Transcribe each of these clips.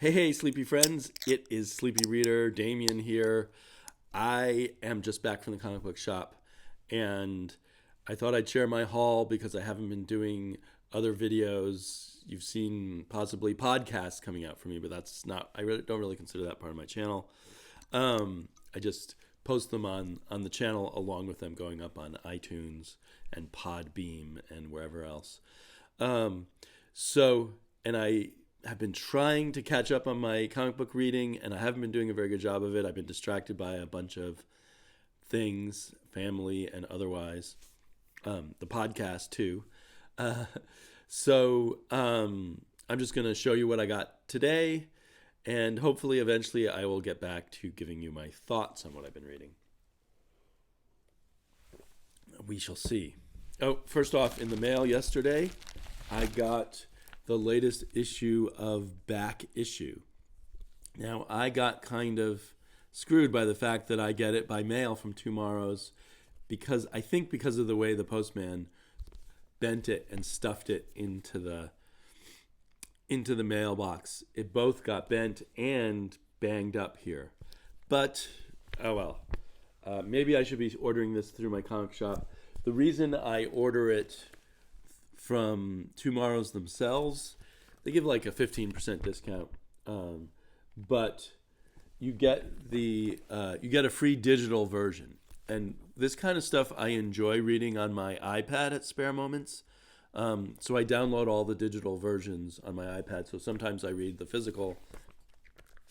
Hey, sleepy friends. It is Sleepy Reader, Damien here. I am just back from the comic book shop, and I thought I'd share my haul because I haven't been doing other videos. You've seen possibly podcasts coming out for me, but that's not, don't really consider that part of my channel. I just post them on the channel along with them going up on iTunes and Podbeam and wherever else. Um, and I have been trying to catch up on my comic book reading, and I haven't been doing a very good job of it. I've been distracted by a bunch of things, family and otherwise. The podcast too. Uh, I'm just going to show you what I got today, and hopefully eventually I will get back to giving you my thoughts on what I've been reading. We shall see. Oh, first off, in the mail yesterday, I got the latest issue of Back Issue. Now, I got kind of screwed by the fact that I get it by mail from Tomorrow's because of the way the postman bent it and stuffed it into the mailbox. It both got bent and banged up here. But, oh well. Maybe I should be ordering this through my comic shop. The reason I order it from Tomorrow's themselves, they give like a 15% discount, but you get a free digital version. And this kind of stuff I enjoy reading on my iPad at spare moments. So I download all the digital versions on my iPad. So sometimes I read the physical,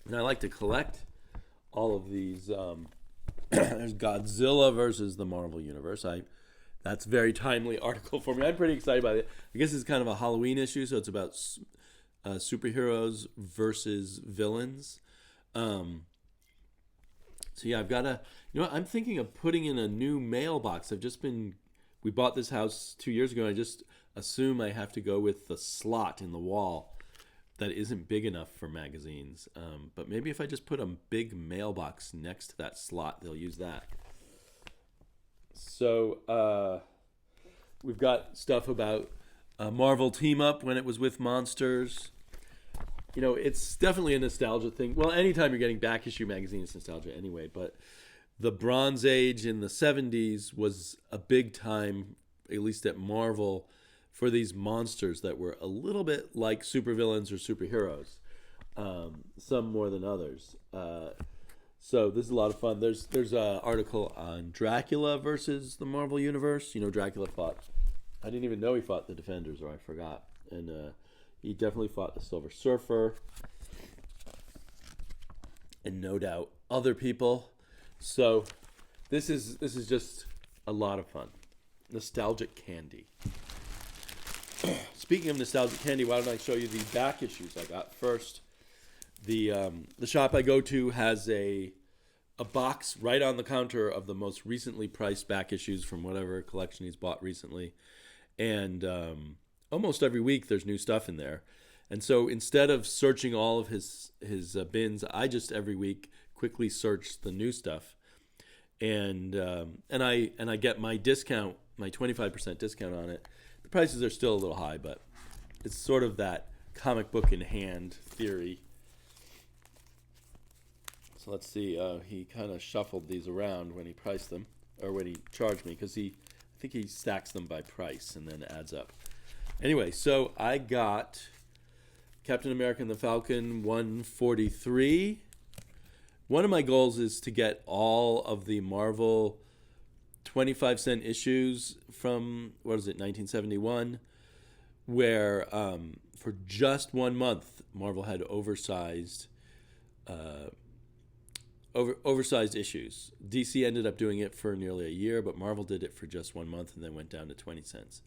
and I like to collect all of these. There's Godzilla versus the Marvel Universe. That's a very timely article for me. I'm pretty excited about it. I guess it's kind of a Halloween issue, so it's about superheroes versus villains. I've got I'm thinking of putting in a new mailbox. We bought this house 2 years ago, and I just assume I have to go with the slot in the wall that isn't big enough for magazines. But maybe if I just put a big mailbox next to that slot, they'll use that. So we've got stuff about Marvel Team Up when it was with Monsters. It's definitely a nostalgia thing. Well, anytime you're getting back issue magazine, it's nostalgia anyway. But the Bronze Age in the 70s was a big time, at least at Marvel, for these monsters that were a little bit like supervillains or superheroes, some more than others. So this is a lot of fun. There's an article on Dracula versus the Marvel Universe. Dracula fought. I didn't even know he fought the Defenders, or I forgot. And he definitely fought the Silver Surfer, and no doubt other people. So this is just a lot of fun. Nostalgic candy. Speaking of nostalgic candy, why don't I show you the back issues I got first? The shop I go to has a box right on the counter of the most recently priced back issues from whatever collection he's bought recently, and almost every week there's new stuff in there. And so instead of searching all of his bins, I just every week quickly search the new stuff, and I get my discount, my 25% discount on it. The prices are still a little high, but it's sort of that comic book in hand theory. So let's see. He kind of shuffled these around when he priced them, or when he charged me, because I think he stacks them by price and then adds up. Anyway, so I got Captain America and the Falcon 143. One of my goals is to get all of the Marvel 25-cent issues from, 1971, where for just 1 month, Marvel had oversized issues. DC ended up doing it for nearly a year, but Marvel did it for just 1 month and then went down to 20 cents.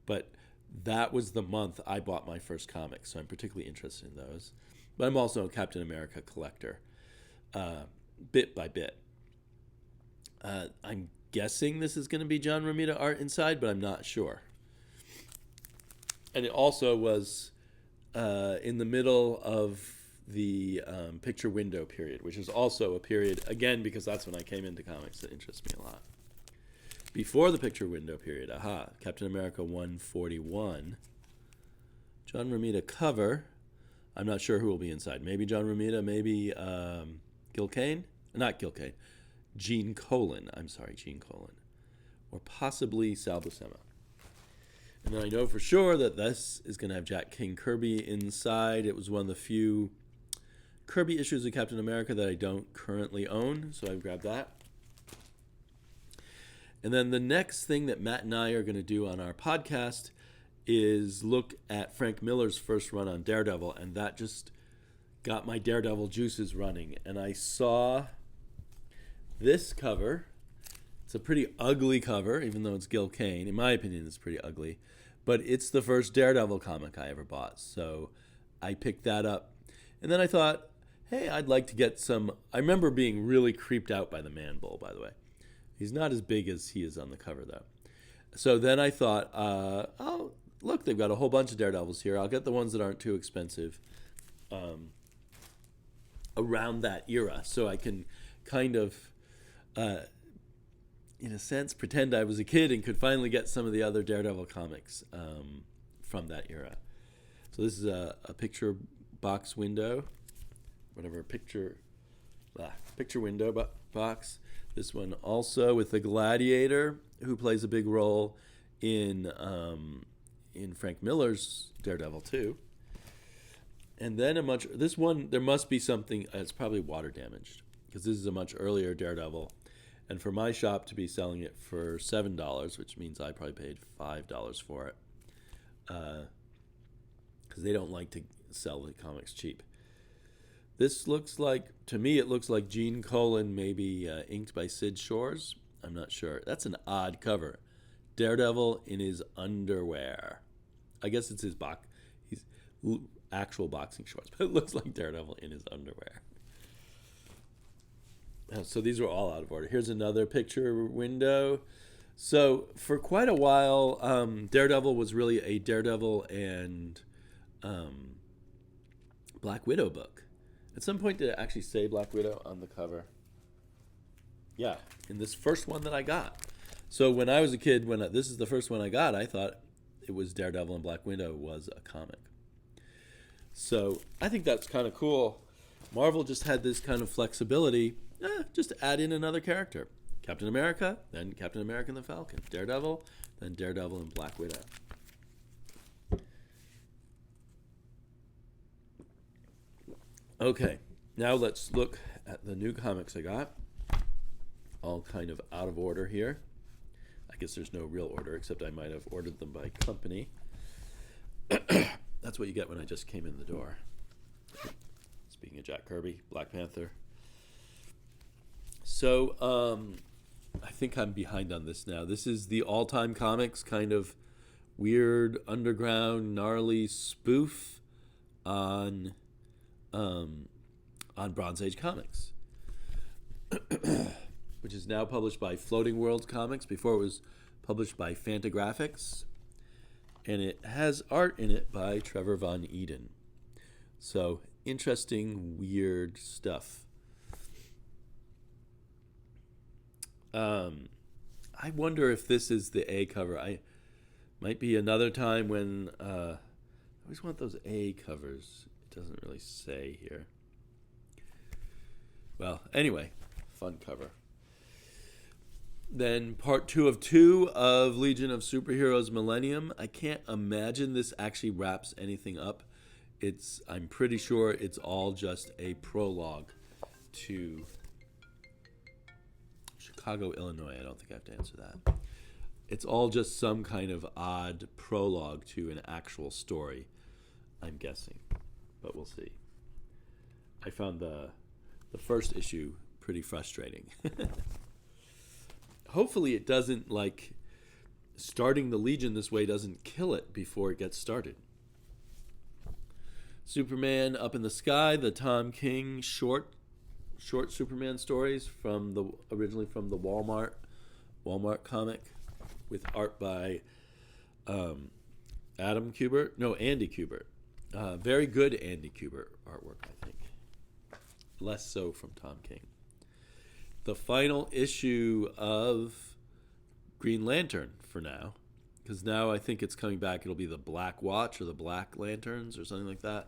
But that was the month I bought my first comic, so I'm particularly interested in those. But I'm also a Captain America collector, bit by bit. I'm guessing this is going to be John Romita art inside, but I'm not sure. And it also was in the middle of the picture window period, which is also a period, again, because that's when I came into comics, that interests me a lot. Before the picture window period, Captain America 141, John Romita cover, I'm not sure who will be inside. Maybe John Romita, maybe Gil Kane. Not Gil Kane. Gene Colan. I'm sorry, Gene Colan. Or possibly Sal Buscema. And then I know for sure that this is going to have Jack King Kirby inside. It was one of the few Kirby issues of Captain America that I don't currently own, so I grabbed that. And then the next thing that Matt and I are going to do on our podcast is look at Frank Miller's first run on Daredevil, and that just got my Daredevil juices running. And I saw this cover. It's a pretty ugly cover, even though it's Gil Kane. In my opinion, it's pretty ugly. But it's the first Daredevil comic I ever bought, so I picked that up. And then I thought, hey, I'd like to get some... I remember being really creeped out by the Man-Bull, by the way. He's not as big as he is on the cover, though. So then I thought, oh, look, they've got a whole bunch of Daredevils here. I'll get the ones that aren't too expensive around that era, so I can kind of, in a sense, pretend I was a kid and could finally get some of the other Daredevil comics from that era. So this is a picture box window, whatever, picture window box. This one also with the Gladiator, who plays a big role in Frank Miller's Daredevil too. And then this one, there must be something. It's probably water damaged because this is a much earlier Daredevil, and for my shop to be selling it for $7, which means I probably paid $5 for it, because they don't like to sell the comics cheap. This looks like, to me, it looks like Gene Colan, maybe inked by Sid Shores. I'm not sure. That's an odd cover. Daredevil in his underwear. I guess it's his actual boxing shorts, but it looks like Daredevil in his underwear. So these were all out of order. Here's another picture window. So for quite a while, Daredevil was really a Daredevil and Black Widow book. At some point, did it actually say Black Widow on the cover? Yeah, in this first one that I got. So when I was a kid, this is the first one I got, I thought it was Daredevil and Black Widow was a comic. So I think that's kind of cool. Marvel just had this kind of flexibility, just add in another character. Captain America, then Captain America and the Falcon. Daredevil, then Daredevil and Black Widow. Okay, now let's look at the new comics I got. All kind of out of order here. I guess there's no real order, except I might have ordered them by company. That's what you get when I just came in the door. Speaking of Jack Kirby, Black Panther. So, I think I'm behind on this now. This is the all-time comics kind of weird, underground, gnarly spoof on Bronze Age comics, which is now published by Floating Worlds Comics. Before it was published by Fantagraphics, and it has art in it by Trevor Von Eden. So interesting, weird stuff. I wonder if this is the A cover. I might be another time when I always want those A covers. It doesn't really say here. Well, anyway, fun cover. Then part 2 of 2 of Legion of Superheroes Millennium. I can't imagine this actually wraps anything up. I'm pretty sure it's all just a prologue to Chicago, Illinois. I don't think I have to answer that. It's all just some kind of odd prologue to an actual story, I'm guessing. But we'll see. I found the first issue pretty frustrating. Hopefully it doesn't, starting the Legion this way doesn't kill it before it gets started. Superman Up in the Sky, the Tom King short Superman stories originally from the Walmart comic, with art by Andy Kubert. Very good Andy Kubert artwork, I think. Less so from Tom King. The final issue of Green Lantern for now, because now I think it's coming back. It'll be the Black Watch or the Black Lanterns or something like that.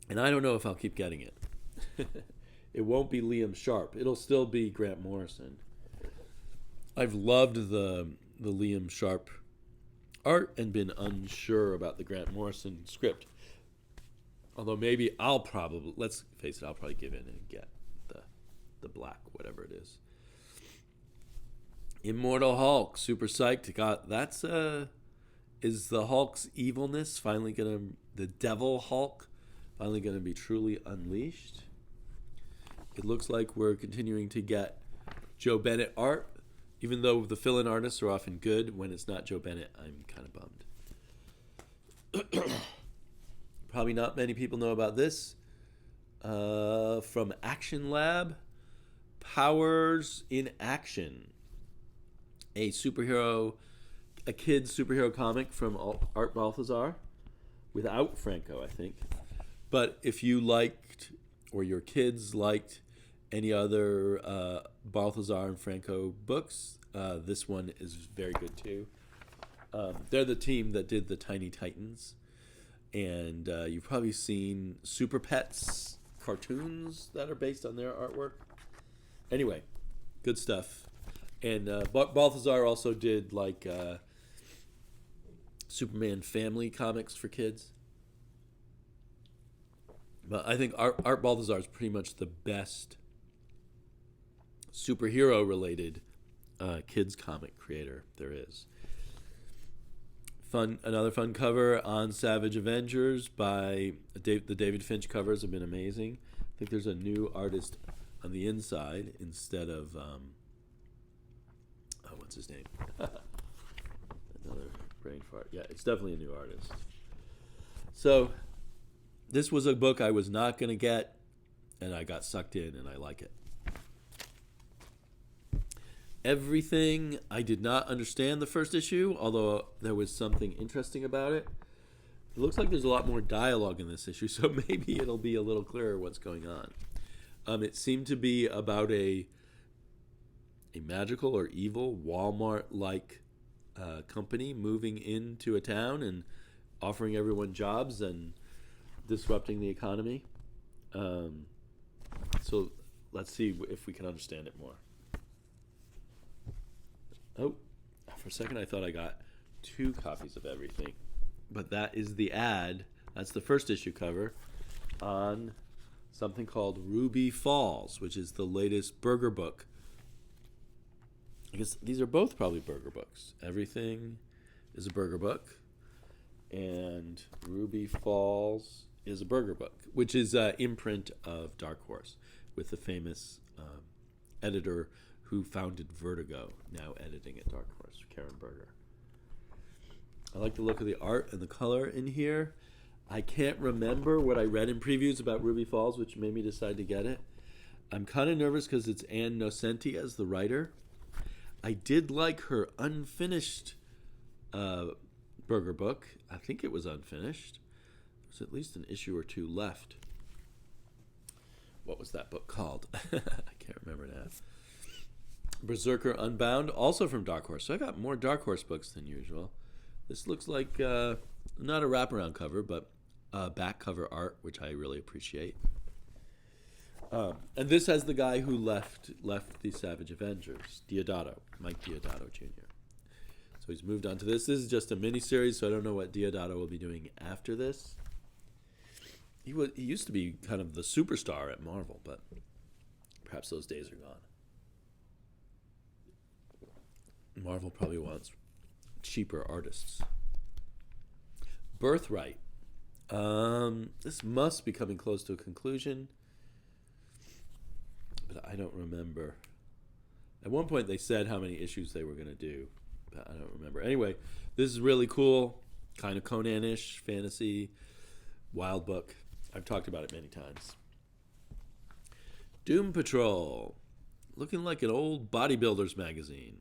And I don't know if I'll keep getting it. It won't be Liam Sharp. It'll still be Grant Morrison. I've loved the Liam Sharp art and been unsure about the Grant Morrison script. Although maybe let's face it, I'll probably give in and get the black, whatever it is. Immortal Hulk, super psyched. Is the Hulk's evilness finally the Devil Hulk finally gonna be truly unleashed? It looks like we're continuing to get Joe Bennett art, even though the fill-in artists are often good. When it's not Joe Bennett, I'm kind of bummed. Probably not many people know about this. From Action Lab, Powers in Action, a kid's superhero comic from Art Balthazar, without Franco, I think. But if you liked, or your kids liked, any other Balthazar and Franco books, this one is very good too. They're the team that did the Tiny Titans. And you've probably seen Super Pets cartoons that are based on their artwork. Anyway, good stuff. And Balthazar also did Superman family comics for kids. But I think Art Balthazar is pretty much the best superhero-related kids comic creator there is. Another fun cover on Savage Avengers by the David Finch covers have been amazing. I think there's a new artist on the inside instead of what's his name? Another brain fart. Yeah, it's definitely a new artist. So this was a book I was not going to get, and I got sucked in, and I like it. Everything, I did not understand the first issue, although there was something interesting about it. It looks like there's a lot more dialogue in this issue, so maybe it'll be a little clearer what's going on. It seemed to be about a magical or evil Walmart-like company moving into a town and offering everyone jobs and disrupting the economy. So let's see if we can understand it more. Oh, for a second I thought I got 2 copies of everything. But that is the ad. That's the first issue cover on something called Ruby Falls, which is the latest Burger book. I guess these are both probably Burger books. Everything is a Burger book, and Ruby Falls is a Burger book, which is an imprint of Dark Horse with the famous editor who founded Vertigo, now editing at Dark Horse, Karen Berger. I like the look of the art and the color in here. I can't remember what I read in previews about Ruby Falls, which made me decide to get it. I'm kind of nervous because it's Ann Nocenti as the writer. I did like her unfinished Burger book. I think it was unfinished. There's at least an issue or 2 left. What was that book called? I can't remember now. Berserker Unbound, also from Dark Horse. So I got more Dark Horse books than usual. This looks like not a wraparound cover, but back cover art, which I really appreciate. And this has the guy who left the Savage Avengers, Mike Diodato Jr. So he's moved on to this. This is just a mini-series, so I don't know what Diodato will be doing after this. He used to be kind of the superstar at Marvel, but perhaps those days are gone. Marvel probably wants cheaper artists. Birthright. This must be coming close to a conclusion, but I don't remember. At one point they said how many issues they were going to do, but I don't remember. Anyway, this is really cool, kind of Conan-ish, fantasy, wild book. I've talked about it many times. Doom Patrol. Looking like an old bodybuilder's magazine.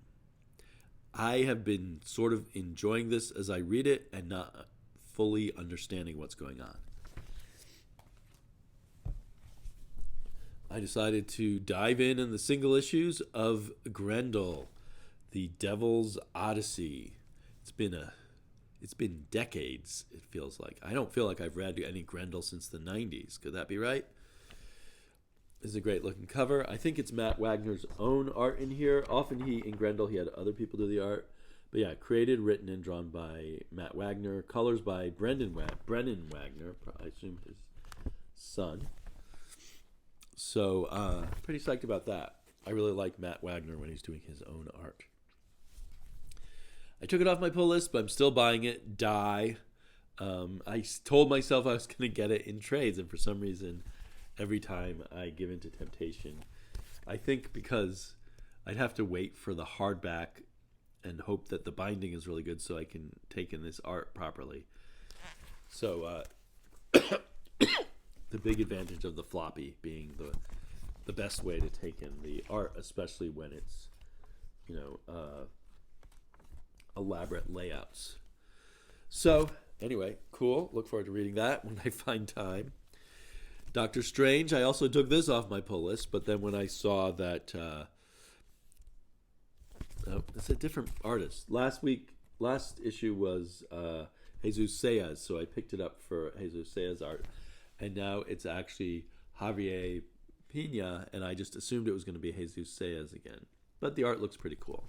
I have been sort of enjoying this as I read it and not fully understanding what's going on. I decided to dive in the single issues of Grendel, the Devil's Odyssey. It's been a It's been decades, it feels like. I don't feel like I've read any Grendel since the 90s. Could that be right? This is a great looking cover. I think it's Matt Wagner's own art in here. Often in Grendel, he had other people do the art. But yeah, created, written, and drawn by Matt Wagner. Colors by Brennan Wagner, I assume his son. So, pretty psyched about that. I really like Matt Wagner when he's doing his own art. I took it off my pull list, but I'm still buying it. Die. I told myself I was going to get it in trades, and for some reason, every time I give in to temptation, I think because I'd have to wait for the hardback and hope that the binding is really good so I can take in this art properly. So the big advantage of the floppy being the best way to take in the art, especially when it's, elaborate layouts. So anyway, cool. Look forward to reading that when I find time. Doctor Strange, I also took this off my pull list, but then when I saw that it's a different artist. Last issue was Jesus Sayas, so I picked it up for Jesus Sayas art, and now it's actually Javier Pina, and I just assumed it was going to be Jesus Sayas again. But the art looks pretty cool.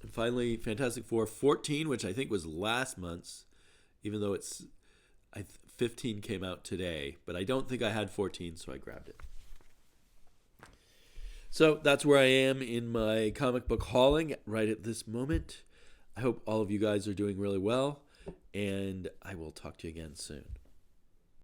And finally, Fantastic Four 14, which I think was last month's, even though 15 came out today, but I don't think I had 14, so I grabbed it. So that's where I am in my comic book hauling right at this moment. I hope all of you guys are doing really well, and I will talk to you again soon.